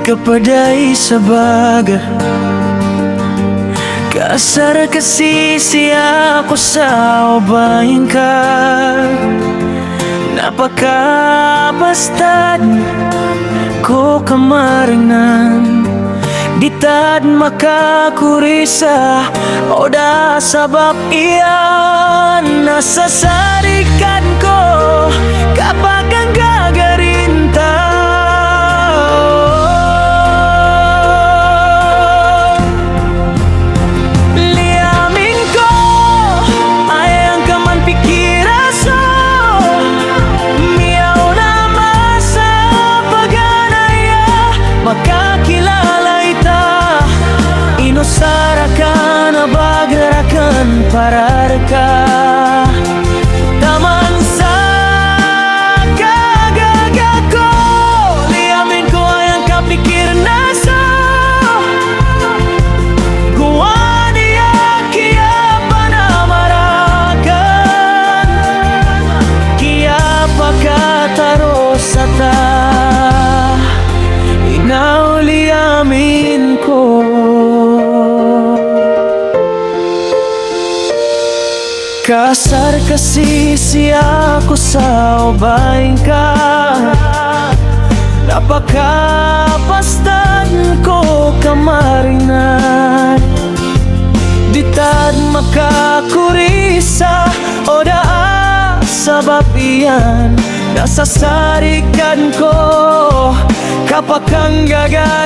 kapaday sa baga. Kasar kasi siya ako sa ubahin ka. Napakabastad ko kamaringan, ditad makakurisa o da sabab iyan. Nasasarikan ko kapag ang gagarinta. Liamin ko ay ang kaman pikiraso, miyaw na masa paganaya makakilala ita. Inusara ka na bagarakan parar ka. Taman sa kagaga ko, liamin ko ay ang kapikir na sa kuha niya kaya panamarakan, kaya pagkataro sa ta inauliamin ko. Kasar kasi siya ako sa ubahin ka. Napakapastad ko kamaringan, ditad makakurisa o daa sabab iyan. Nasasarikan ko kapag ang gagay